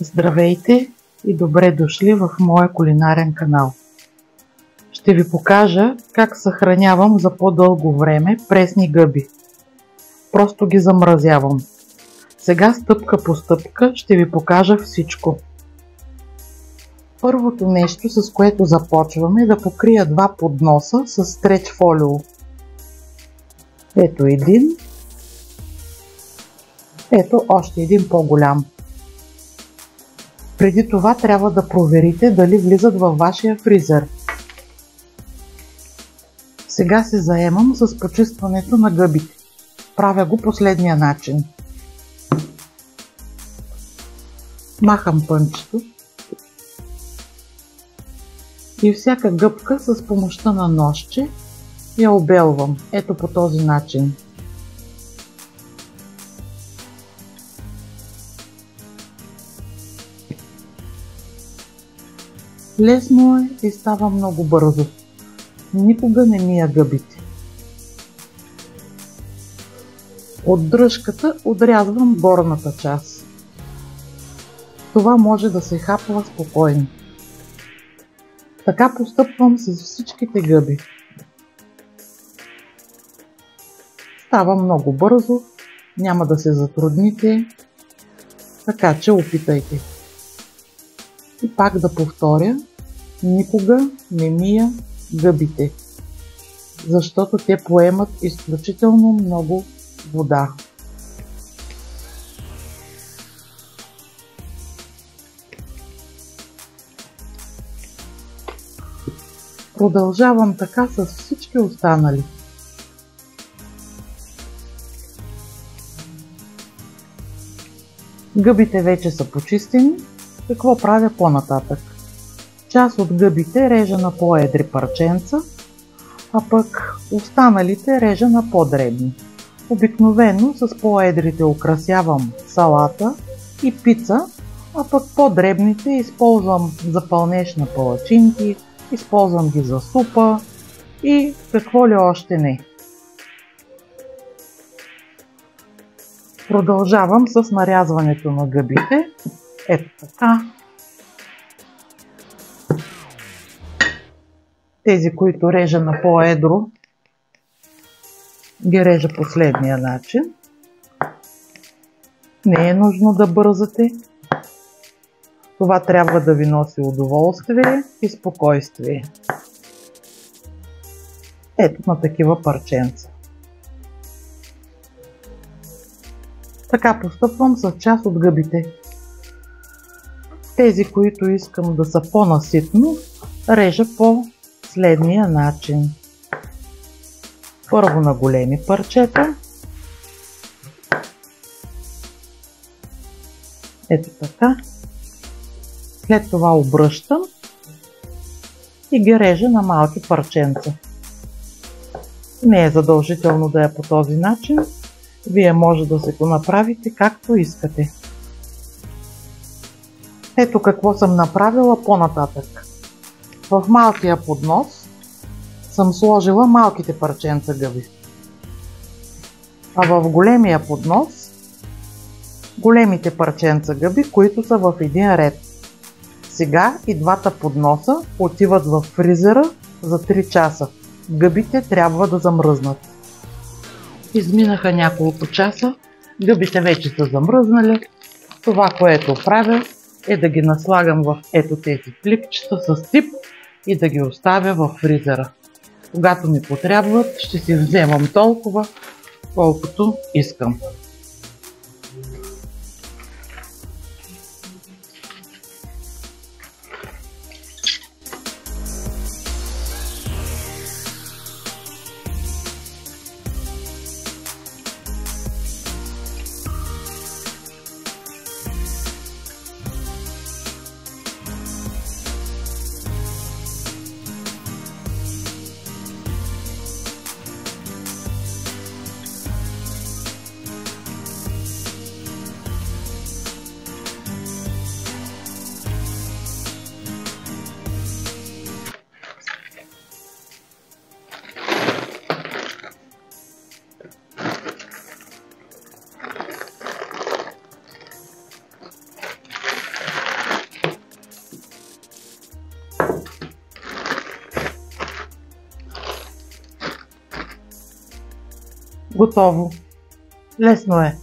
Здравейте и добре дошли в моя кулинарен канал. Ще ви покажа как съхранявам за по-дълго време пресни гъби. Просто ги замразявам. Сега стъпка по стъпка ще ви покажа всичко. Първото нещо, с което започваме, е да покрия два подноса с стреч фолио. Ето един. Ето още един по-голям. Преди това трябва да проверите дали влизат във вашия фризер. Сега се заемам с почистването на гъбите. Правя го последния начин. Махам пънчето и всяка гъбка с помощта на ножче я обелвам. Ето по този начин. Лесно е и става много бързо. Никога не мия гъбите. От дръжката отрязвам горната част. Това може да се хапва спокойно. Така постъпвам с всичките гъби. Става много бързо, няма да се затрудните, така че опитайте. И пак да повторя, никога не мия гъбите, защото те поемат изключително много вода. Продължавам така с всички останали. Гъбите вече са почистени. Какво правя по-нататък? Част от гъбите режа на по-едри парченца, а пък останалите режа на по-дребни. Обикновено с по-едрите украсявам салата и пица, а пък по-дребните използвам за пълнеж на палачинки, използвам ги за супа и какво ли още не. Продължавам с нарязването на гъбите. Ето така. Тези, които режа на по-едро, ги режа последния начин. Не е нужно да бързате. Това трябва да ви носи удоволствие и спокойствие. Ето на такива парченца. Така постъпвам с част от гъбите. Тези, които искам да са по-наситно, режа по следния начин. Първо на големи парчета. Ето така. След това обръщам и ги режа на малки парченца. Не е задължително да е по този начин. Вие може да се го направите както искате. Ето какво съм направила по-нататък. В малкия поднос съм сложила малките парченца гъби. А в големия поднос големите парченца гъби, които са в един ред. Сега и двата подноса отиват в фризера за 3 часа. Гъбите трябва да замръзнат. Изминаха няколко часа, гъбите вече са замръзнали. Това, което правя, е да ги наслагам в ето тези пликчета с тип и да ги оставя в фризера. Когато ми потребват, ще си вземам толкова, колкото искам. Готово. Лесно е.